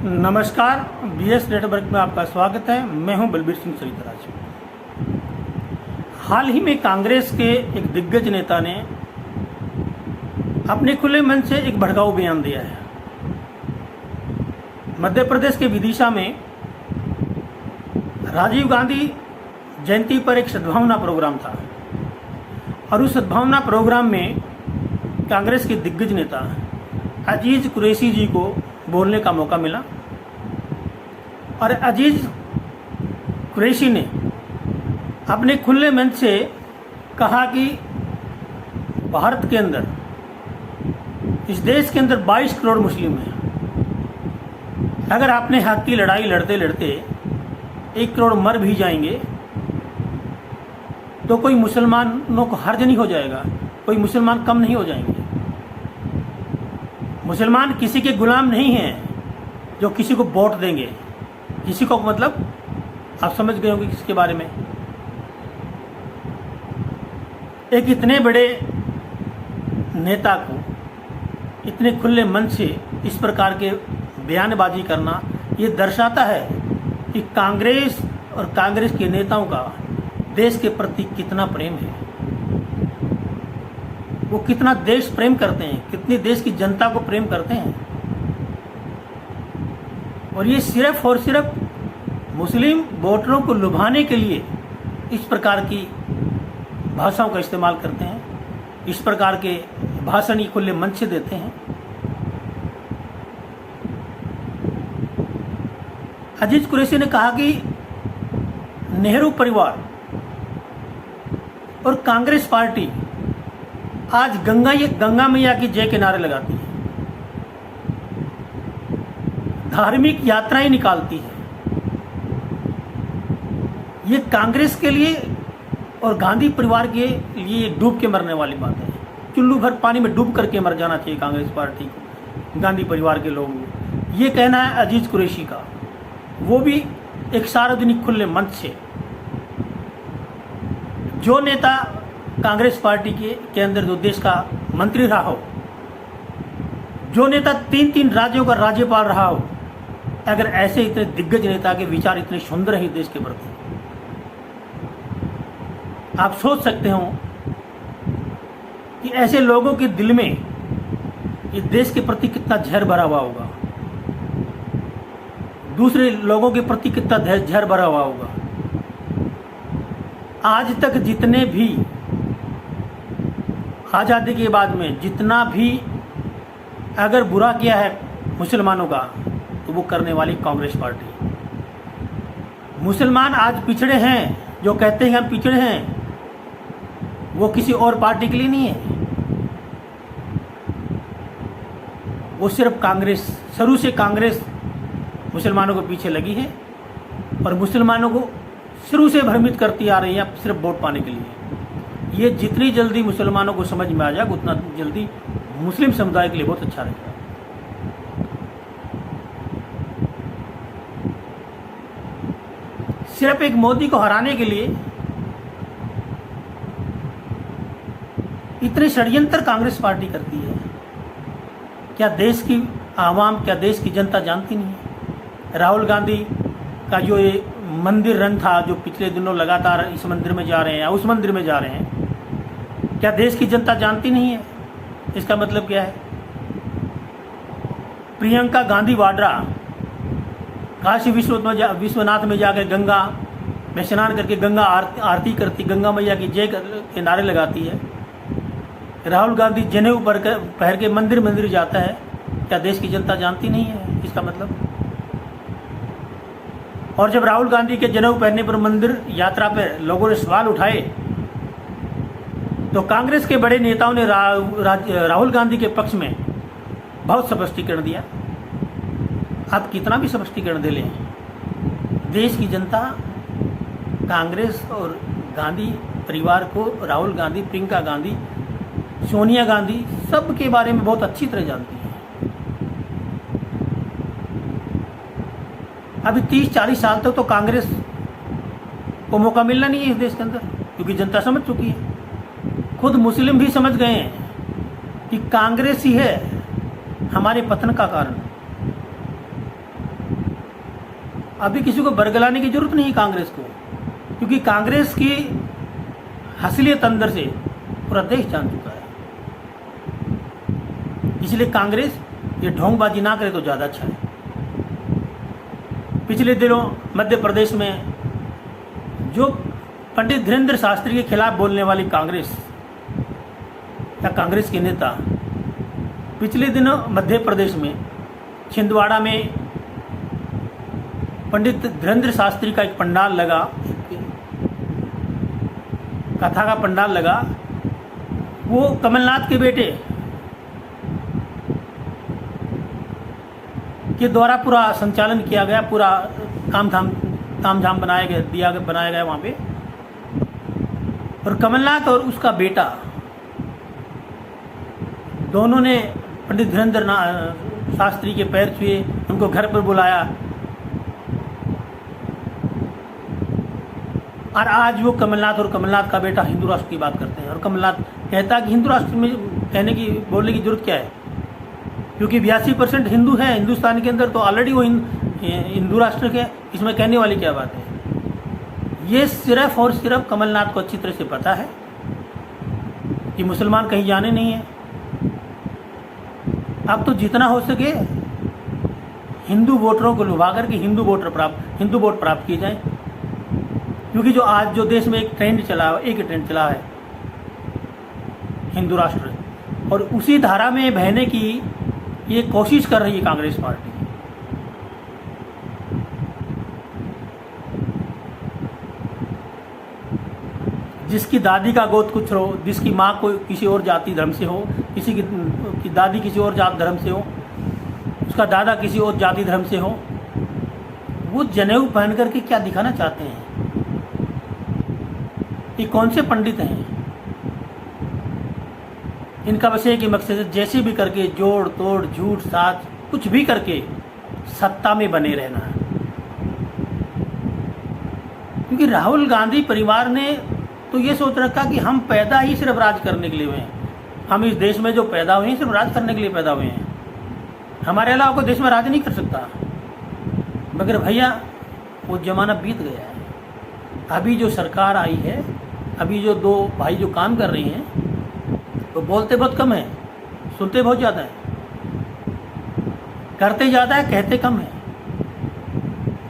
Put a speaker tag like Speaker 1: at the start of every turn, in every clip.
Speaker 1: नमस्कार, BS network में आपका स्वागत है। मैं हूं बलबीर सिंह सरितराज। हाल ही में कांग्रेस के एक दिग्गज नेता ने अपने खुले मन से एक भड़काऊ बयान दिया है। मध्य प्रदेश के विदिशा में राजीव गांधी जयंती पर एक सद्भावना प्रोग्राम था और उस सद्भावना प्रोग्राम में कांग्रेस के दिग्गज नेता अजीज कुरैशी जी को बोलने का मौका मिला और अजीज कुरैशी ने अपने खुले मन से कहा कि भारत के अंदर, इस देश के अंदर 22 करोड़ मुस्लिम हैं। अगर अपने हक की लड़ाई लड़ते लड़ते 1 करोड़ मर भी जाएंगे तो कोई मुसलमानों को हर्ज नहीं हो जाएगा, कोई मुसलमान कम नहीं हो जाएंगे। मुसलमान किसी के गुलाम नहीं हैं जो किसी को वोट देंगे। किसी को मतलब आप समझ गए होंगे किसके बारे में। एक इतने बड़े नेता को इतने खुले मन से इस प्रकार के बयानबाजी करना, ये दर्शाता है कि कांग्रेस और कांग्रेस के नेताओं का देश के प्रति कितना प्रेम है, वो कितना देश प्रेम करते हैं, कितनी देश की जनता को प्रेम करते हैं। और ये सिर्फ और सिर्फ मुस्लिम वोटरों को लुभाने के लिए इस प्रकार की भाषाओं का इस्तेमाल करते हैं, इस प्रकार के भाषण ही खुले मंच से देते हैं। अजीज कुरैशी ने कहा कि नेहरू परिवार और कांग्रेस पार्टी आज गंगा मैया की जय के नारे लगाती है, धार्मिक यात्राएं निकालती है। ये कांग्रेस के लिए और गांधी परिवार के लिए डूब के मरने वाली बात है। चुल्लू भर पानी में डूब करके मर जाना चाहिए कांग्रेस पार्टी को, गांधी परिवार के लोगों को। ये कहना है अजीज कुरैशी का, वो भी एक सार्वजनिक खुले मंच से। जो नेता कांग्रेस पार्टी के अंदर जो देश का मंत्री रहा हो, जो नेता 3 राज्यों का राज्यपाल रहा हो, अगर ऐसे इतने दिग्गज नेता के विचार इतने सुंदर हैं देश के प्रति, आप सोच सकते हो कि ऐसे लोगों के दिल में इस देश के प्रति कितना जहर भरा हुआ होगा, दूसरे लोगों के प्रति कितना जहर भरा हुआ होगा। आज तक जितने भी आज़ादी के बाद में जितना भी अगर बुरा किया है मुसलमानों का, तो वो करने वाली कांग्रेस पार्टी। मुसलमान आज पिछड़े हैं, जो कहते हैं हम पिछड़े हैं, वो किसी और पार्टी के लिए नहीं है, वो सिर्फ कांग्रेस। शुरू से कांग्रेस मुसलमानों के पीछे लगी है और मुसलमानों को शुरू से भ्रमित करती आ रही है सिर्फ वोट पाने के लिए। ये जितनी जल्दी मुसलमानों को समझ में आ जाएगा उतना जल्दी मुस्लिम समुदाय के लिए बहुत अच्छा रहेगा। सिर्फ एक मोदी को हराने के लिए इतने षड्यंत्र कांग्रेस पार्टी करती है। क्या देश की आवाम, क्या देश की जनता जानती नहीं है? राहुल गांधी का जो ये मंदिर रन था, जो पिछले दिनों लगातार इस मंदिर में जा रहे हैं या उस मंदिर में जा रहे हैं, क्या देश की जनता जानती नहीं है? इसका मतलब क्या है? प्रियंका गांधी वाड्रा काशी विश्वनाथ में जाकर गंगा में स्नान करके गंगा आरती करती, गंगा मैया की जय के नारे लगाती है। राहुल गांधी जनेऊ पहन के मंदिर जाता है। क्या देश की जनता जानती नहीं है? इसका मतलब। और जब राहुल गांधी के जनेऊ पहनने पर मंदिर यात्रा पर लोगों ने सवाल उठाए, तो कांग्रेस के बड़े नेताओं ने राहुल गांधी के पक्ष में बहुत स्पष्टीकरण दिया। आप कितना भी स्पष्टीकरण दे लें, देश की जनता कांग्रेस और गांधी परिवार को, राहुल गांधी, प्रियंका गांधी, सोनिया गांधी, सब के बारे में बहुत अच्छी तरह जानती है। अभी 30-40 साल तक तो कांग्रेस को मौका मिलना नहीं है इस देश के अंदर, क्योंकि जनता समझ चुकी है। खुद मुस्लिम भी समझ गए हैं कि कांग्रेस ही है हमारे पतन का कारण। अभी किसी को बरगलाने की जरूरत नहीं कांग्रेस को, क्योंकि कांग्रेस की असलियत अंदर से पूरा देश जान चुका है। इसलिए कांग्रेस ये ढोंगबाजी ना करे तो ज़्यादा अच्छा है। पिछले दिनों मध्य प्रदेश में जो पंडित धीरेन्द्र शास्त्री के खिलाफ बोलने वाली कांग्रेस या कांग्रेस के नेता, पिछले दिनों मध्य प्रदेश में छिंदवाड़ा में पंडित धीरेन्द्र शास्त्री का एक पंडाल लगा, कथा का पंडाल लगा। वो कमलनाथ के बेटे के द्वारा पूरा संचालन किया गया, पूरा तामझाम बनाया गया वहाँ पे। और कमलनाथ और उसका बेटा दोनों ने पंडित धीरेन्द्र शास्त्री के पैर छुए, उनको घर पर बुलाया। और आज वो कमलनाथ और कमलनाथ का बेटा हिंदू राष्ट्र की बात करते हैं। और कमलनाथ कहता है कि हिंदू राष्ट्र में बोलने की जरूरत क्या है, क्योंकि 82% हिंदू है हिंदुस्तान के अंदर, तो ऑलरेडी वो हिंदू राष्ट्र के, इसमें कहने वाली क्या बात है। ये सिर्फ और सिर्फ कमलनाथ को अच्छी तरह से पता है कि मुसलमान कहीं जाने नहीं है। अब तो जितना हो सके हिंदू वोटरों को लुभा करके हिंदू वोट प्राप्त किए जाएं, क्योंकि जो आज जो देश में एक ट्रेंड चला है हिंदू राष्ट्र, और उसी धारा में बहने की ये कोशिश कर रही है कांग्रेस पार्टी। जिसकी दादी का गोद कुछ हो, जिसकी माँ को किसी और जाति धर्म से हो, किसी की दादी किसी और जात धर्म से हो, उसका दादा किसी और जाति धर्म से हो, वो जनेऊ पहन करके क्या दिखाना चाहते हैं? ये कौन से पंडित हैं? इनका बस एक ही मकसद है, जैसे भी करके जोड़ तोड़ झूठ साज कुछ भी करके सत्ता में बने रहना है। क्योंकि राहुल गांधी परिवार ने तो ये सोच रखा कि हम पैदा ही सिर्फ राज करने के लिए हुए हैं, हम इस देश में जो पैदा हुए हैं सिर्फ राज करने के लिए पैदा हुए हैं, हमारे अलावा कोई देश में राज नहीं कर सकता। मगर भैया वो जमाना बीत गया है। अभी जो सरकार आई है, अभी जो दो भाई जो काम कर रही हैं, तो बोलते बहुत कम है, सुनते बहुत ज़्यादा है, करते ज़्यादा है, कहते कम है,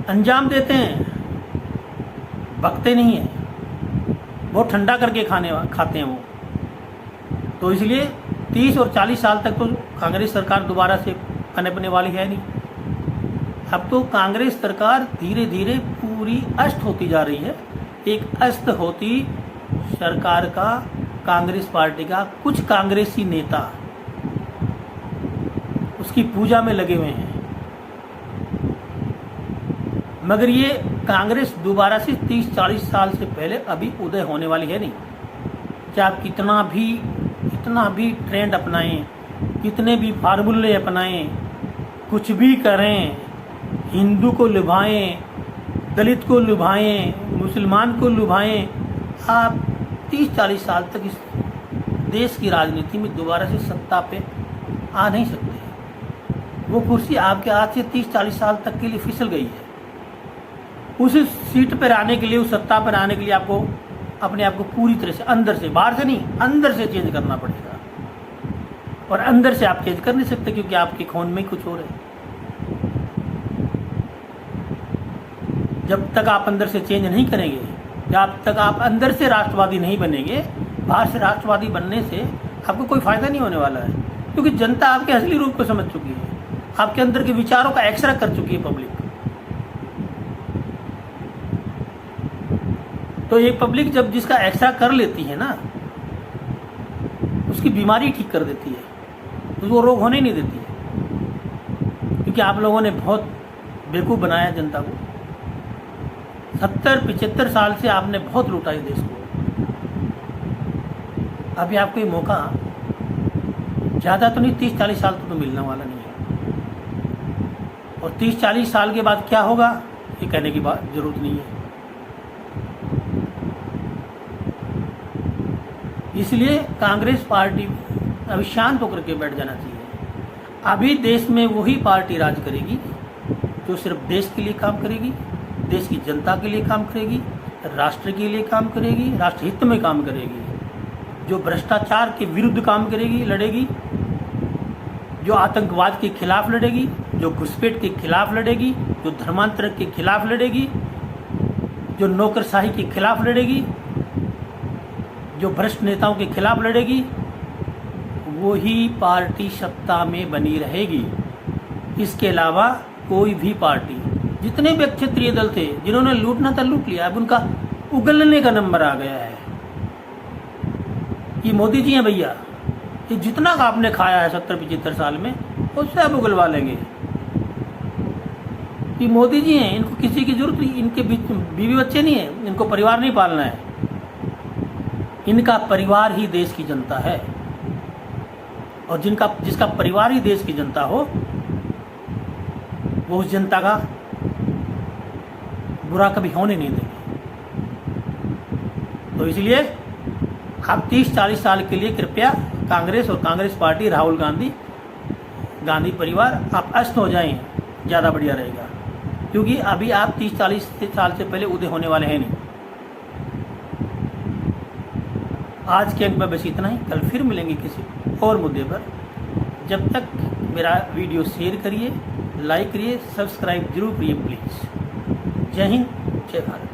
Speaker 1: अंजाम देते हैं, बकते नहीं है, बहुत ठंडा करके खाते हैं वो। तो इसलिए 30 और 40 साल तक तो कांग्रेस सरकार दोबारा से पनपने वाली है नहीं। अब तो कांग्रेस सरकार धीरे धीरे पूरी अस्त होती जा रही है। एक अस्त होती सरकार का, कांग्रेस पार्टी का कुछ कांग्रेसी नेता उसकी पूजा में लगे हुए हैं। मगर ये कांग्रेस दोबारा से 30-40 साल से पहले अभी उदय होने वाली है नहीं। चाहे आप कितना भी ट्रेंड अपनाएं, कितने भी फार्मूले अपनाएं, कुछ भी करें, हिंदू को लुभाएं, दलित को लुभाएं, मुसलमान को लुभाएं, आप 30-40 साल तक इस देश की राजनीति में दोबारा से सत्ता पे आ नहीं सकते। वो कुर्सी आपके हाथ से 30-40 साल तक के लिए फिसल गई है। उस सीट पर आने के लिए, उस सत्ता पर आने के लिए आपको अपने आप को पूरी तरह से अंदर से, बाहर से नहीं, अंदर से चेंज करना पड़ेगा। और अंदर से आप चेंज कर नहीं सकते, क्योंकि आपके खून में कुछ और है। जब तक आप अंदर से चेंज नहीं करेंगे, जब तक आप अंदर से राष्ट्रवादी नहीं बनेंगे, बाहर से राष्ट्रवादी बनने से आपको कोई फायदा नहीं होने वाला है। क्योंकि जनता आपके असली रूप को समझ चुकी है, आपके अंदर के विचारों का एक्सरे कर चुकी है पब्लिक। तो ये पब्लिक जब जिसका एक्सरा कर लेती है ना, उसकी बीमारी ठीक कर देती है, उसको रोग होने नहीं देती है। क्योंकि आप लोगों ने बहुत बेवकूफ़ बनाया जनता को। 70-75 साल से आपने बहुत लूटा इस देश को। अभी आपको ये मौका ज़्यादा तो नहीं, 30-40 साल तो मिलने वाला नहीं है। और 30-40 साल के बाद क्या होगा ये कहने की बात जरूरत नहीं है। इसलिए कांग्रेस पार्टी अभी शांत होकर के बैठ जाना चाहिए। अभी देश में वही पार्टी राज करेगी जो सिर्फ देश के लिए काम करेगी, देश की जनता के लिए काम करेगी, राष्ट्र के लिए काम करेगी, राष्ट्रहित में काम करेगी, जो भ्रष्टाचार के विरुद्ध काम करेगी, लड़ेगी, जो आतंकवाद के खिलाफ लड़ेगी, जो घुसपैठ के खिलाफ लड़ेगी, जो धर्मांतरण के खिलाफ लड़ेगी, जो नौकरशाही के खिलाफ लड़ेगी, जो भ्रष्ट नेताओं के खिलाफ लड़ेगी, वही पार्टी सत्ता में बनी रहेगी। इसके अलावा कोई भी पार्टी, जितने भी क्षेत्रीय दल थे जिन्होंने लूटना था लूट लिया, अब उनका उगलने का नंबर आ गया है। ये मोदी जी हैं भैया, ये जितना आपने खाया है 70-75 साल में उससे अब उगलवा लेंगे। ये मोदी जी हैं, इनको किसी की जरूरत नहीं, इनके बीवी बच्चे नहीं है, इनको परिवार नहीं पालना है, इनका परिवार ही देश की जनता है। और जिसका परिवार ही देश की जनता हो, वो उस जनता का बुरा कभी होने नहीं देंगे। तो इसलिए आप 30-40 साल के लिए कृपया कांग्रेस और कांग्रेस पार्टी, राहुल गांधी परिवार, आप अस्त हो जाएं, ज़्यादा बढ़िया रहेगा। क्योंकि अभी आप 30-40 साल से पहले उदय होने वाले हैं नहीं। आज के अंक में बस इतना ही, कल फिर मिलेंगे किसी और मुद्दे पर। जब तक मेरा वीडियो शेयर करिए, लाइक करिए, सब्सक्राइब जरूर करिए प्लीज़। जय हिंद, जय भारत।